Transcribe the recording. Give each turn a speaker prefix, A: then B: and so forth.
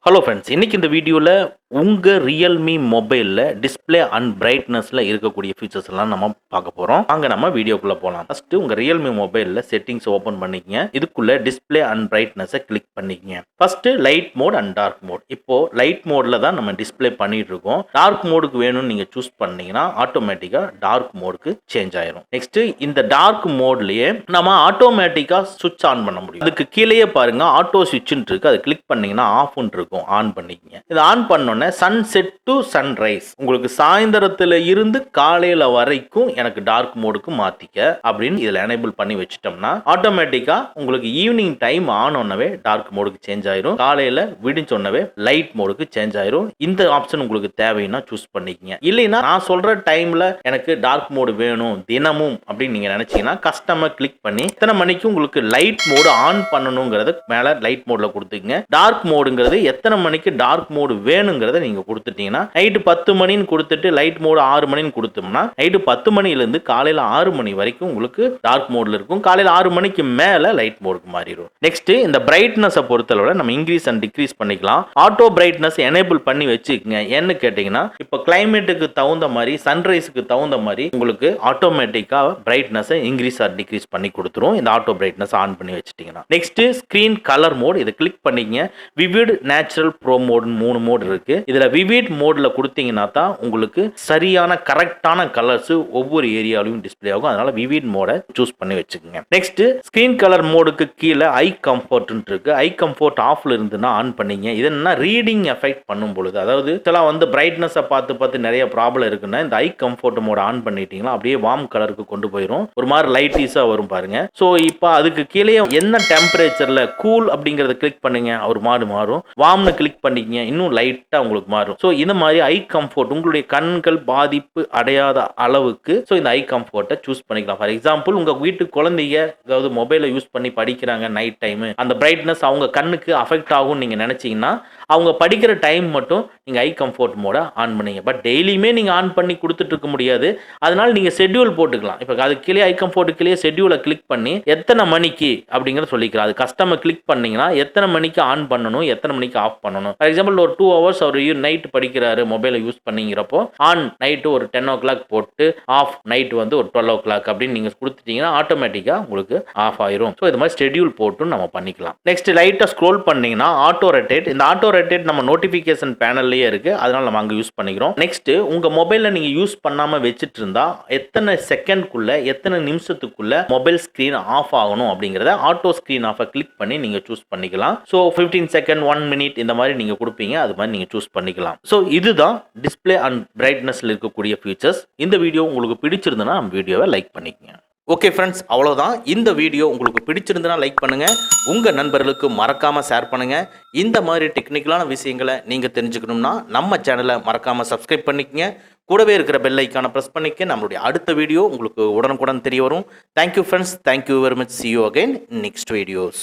A: Hello friends, இன்னைக்கு இந்த வீடியோவில் உங்கள் ரியல்மி மொபைலில் டிஸ்பிளே அண்ட் பிரைட்னஸில் இருக்கக்கூடிய ஃபீச்சர்ஸ் எல்லாம் நம்ம பார்க்க போகிறோம். வாங்க நம்ம வீடியோக்குள்ளே போகலாம். ஃபஸ்ட்டு உங்கள் ரியல்மி மொபைலில் செட்டிங்ஸ் ஓப்பன் பண்ணிக்கங்க. இதுக்குள்ளே டிஸ்பிளே அண்ட் பிரைட்னஸை கிளிக் பண்ணிக்கங்க. First light mode and dark mode. இப்போது லைட் மோடில் தான் நம்ம டிஸ்பிளே பண்ணிட்டு இருக்கோம். டார்க் மோடுக்கு வேணும்னு நீங்கள் சூஸ் பண்ணீங்கன்னா ஆட்டோமேட்டிக்காக டார்க் மோடுக்கு சேஞ்ச் ஆயிரும். நெக்ஸ்ட்டு இந்த டார்க் மோட்லேயே நம்ம ஆட்டோமேட்டிக்காக சுவிட்ச் ஆன் பண்ண முடியும். அதுக்கு கீழேயே பாருங்க ஆட்டோ சுவிட்சுன்னு இருக்கு. அதை கிளிக் பண்ணீங்கன்னா ஆஃப்னு இருக்கும். ஆன் பண்ணிக்கங்க. இது ஆன் பண்ணோன்னே சன்செட் டு சன்ரைஸ், உங்களுக்கு சாயந்தரத்துல இருந்து காலையில வரைக்கும் எனக்கு டார்க் மோடுக்கு மாத்திக்க அப்படின்னு இதுல எனேபிள் பண்ணி வச்சிட்டோம்னா ஆட்டோமேட்டிக்கா உங்களுக்கு ஈவினிங் டைம் ஆனோன்னவே டார்க் மோடுக்கு சேஞ்ச் ஆயிரும். காலையில விடிஞ்சோன்னவே லைட் மோடுக்கு சேஞ்ச் ஆயிரும். இந்த ஆப்ஷன் உங்களுக்கு தேவைன்னா சூஸ் பண்ணிக்கங்க. இல்லைன்னா நான் சொல்ற டைம்ல எனக்கு டார்க் மோடு வேணும் தினமும் அப்படின்னு நீங்க நினைச்சீங்கன்னா கஸ்டமர் கிளிக் பண்ணி எத்தனை மணிக்கு உங்களுக்கு லைட் மோடு ஆன் பண்ணணுங்கிறத மேல லைட் மோட்ல கொடுத்துங்க. டார்க் மோடுங்கிறது எத்தனை மணிக்கு டார்க் மோடு வேணுங்கிறத நீங்க கொடுத்துட்டீங்கன்னா நைட்டு 10 மணின்னு கொடுத்துட்டு லைட் மோடு 6 மணின்னு கொடுத்தோம்னா நைட்டு 10 மணிலேருந்து காலையில 6 மணி வரைக்கும் உங்களுக்கு டார்க் மோட்ல இருக்கும். காலையில 6 மணிக்கு மேல லைட் மோடுக்கு மாறிடும். நெக்ஸ்ட் இந்த பிரைட்னஸை பொறுத்தளவுல நம்ம இன்க்ரீஸ் அண்ட் டிக்ரீஸ் பண்ணிக்கலாம். ஆட்டோ பிரைட்னஸ் எனேபிள் பண்ணி வச்சுக்கங்க. என்ன கேட்டீங்கன்னா இப்போ கிளைமேட்டுக்கு தகுந்த மாதிரி சன்ரைஸுக்கு தகுந்த மாதிரி உங்களுக்கு ஆட்டோமேட்டிக்கா பிரைட்னஸ் இன்க்ரீஸ் ஆர் டிக்ரீஸ் பண்ணி கொடுத்துரும். இந்த ஆட்டோ பிரைட்னஸ் ஆன் பண்ணி வச்சிட்டீங்கன்னா நெக்ஸ்ட் ஸ்கிரீன் கலர் மோட். இதை கிளிக் பண்ணிக்கங்க. Vivid natural pro mode 3 mode இருக்கு. இதுல விவிட் மோட்ல கொடுத்தீங்கன்னா தான் உங்களுக்கு சரியான கரெக்டான கலர்ஸ் ஒவ்வொரு ஏரியாவிலும் டிஸ்ப்ளே ஆகும். அதனால விவிட் மோட சூஸ் பண்ணி வச்சுக்கோங்க. நெக்ஸ்ட் ஸ்கிரீன் கலர் மோடுக்கு கீழே ஐ கம்ஃபர்ட் இருக்கு. ஐ கம்ஃபர்ட் ஆஃப்ல இருந்துன்னா ஆன் பண்ணீங்க. இது என்ன ரீடிங் எஃபெக்ட் பண்ணும் பொழுது, அதாவது இதெல்லாம் வந்து பிரைட்னஸை பார்த்து நிறைய ப்ராப்ளம் இருக்குன்னா இந்த ஐ கம்ஃபர்ட் மோட ஆன் பண்ணிட்டீங்கன்னா அப்படியே வார்ம் கலருக்கு கொண்டு போயிடும். ஒரு மாதிரி லைட்டீஸா வரும் பாருங்க. ஸோ இப்போ அதுக்கு கீழே என்ன டெம்பரேச்சர்ல கூல் அப்படிங்கறத கிளிக் பண்ணுங்க, ஒரு மாதிரி மாறும். வார்ம்னு கிளிக் பண்ணிக்கங்க, இன்னும் லைட்டா உங்களுக்கு மாறும். ஸோ இந்த மாதிரி ஐ கம்ஃபர்ட் உங்களுடைய கண்கள் பாதிப்பு அடையாத அளவுக்கு ஸோ இந்த ஐ கம்ஃபர்ட்டை சூஸ் பண்ணிக்கலாம். ஃபார் எக்ஸாம்பிள் உங்க வீட்டு குழந்தைங்க ஏதாவது மொபைலை யூஸ் பண்ணி படிக்கிறாங்க நைட் டைம், அந்த பிரைட்னஸ் அவங்க கண்ணுக்கு அஃபெக்ட் ஆகும் நீங்க நினைச்சீங்கன்னா அவங்க படிக்கிற டைம் மட்டும் நீங்க ஐ கம்ஃபர்ட் மோட ஆன் பண்ணீங்க. பட் டெய்லியுமே நீங்க ஆன் பண்ணி கொடுத்துட்டு இருக்க முடியாது. அதனால நீங்க ஷெட்யூல் போட்டுக்கலாம். இப்போ அது கீழே ஐ கம்ஃபர்ட் கீழே ஷெட்யூலை கிளிக் பண்ணி எத்தனை மணிக்கு அப்படிங்கிறத சொல்லிக்கலாம். அது கஸ்டமர் கிளிக் பண்ணீங்கன்னா எத்தனை மணிக்கு ஆன் பண்ணணும் எத்தனை மணிக்கு ஆஃப் பண்ணணும். ஃபார் எக்ஸாம்பிள் ஒரு 2 ஹவர்ஸ் அவர் நைட் படிக்கிறாரு மொபைலை யூஸ் பண்ணிங்கிறப்போ ஆன் நைட்டு ஒரு 10 o'clock போட்டு ஆஃப் நைட் வந்து ஒரு 12 o'clock அப்படின்னு நீங்க கொடுத்துட்டீங்கன்னா ஆட்டோமேட்டிக்கா உங்களுக்கு ஆஃப் ஆயிரும். ஸோ இது மாதிரி ஷெட்யூல் போட்டு நம்ம பண்ணிக்கலாம். நெக்ஸ்ட் லைட்டா ஸ்க்ரோல் பண்ணீங்கன்னா ஆட்டோ ரொட்டேட். இந்த ஆட்டோ ரொட்டேட் நம்ம நோட்டிபிகேஷன் பேனல்லே இருக்கு. அதனால நம்ம அங்க யூஸ் பண்ணிக்கிறோம். நெக்ஸ்ட் உங்க மொபைலை நீங்க யூஸ் பண்ணாம வச்சிட்டு இருந்தா எத்தனை செகண்ட்குள்ள எத்தனை நிமிஷத்துக்குள்ள மொபைல் ஸ்கிரீன் ஆஃப் ஆகணும் அப்படிங்கறத ஆட்டோ ஸ்கிரீன் ஆஃப் கிளிக் பண்ணி நீங்க சூஸ் பண்ணிக்கலாம். ஸோ 15 செகண்ட் 1 minute இந்த மாதிரி நீங்க கொடுப்பீங்க. அது மாதிரி நீங்க சூஸ் பண்ணிக்கலாம். ஸோ இதுதான் டிஸ்பிளே அண்ட் பிரைட்னஸ்ல இருக்கக்கூடிய ஃபீச்சர்ஸ். இந்த வீடியோ உங்களுக்கு பிடிச்சிருந்தனா நம்ம வீடியோவை லைக் பண்ணிக்கங்க. ஓகே ஃப்ரெண்ட்ஸ், அவ்வளோதான். இந்த வீடியோ உங்களுக்கு பிடிச்சிருந்தனா லைக் பண்ணுங்க, உங்க நண்பர்களுக்கு மறக்காம ஷேர் பண்ணுங்க. இந்த மாதிரி டெக்னிக்கலான விஷயங்களை நீங்க தெரிஞ்சுக்கணும்னா நம்ம சேனலை மறக்காம சப்ஸ்கிரைப் பண்ணிக்கங்க. கூடவே இருக்கிற பெல் ஐக்கானை ப்ரெஸ் பண்ணிக்க. நம்மளுடைய அடுத்த வீடியோ உங்களுக்கு உடனுக்குடன் தெரிய வரும். Thank you friends, thank you very much. see you again in next videos.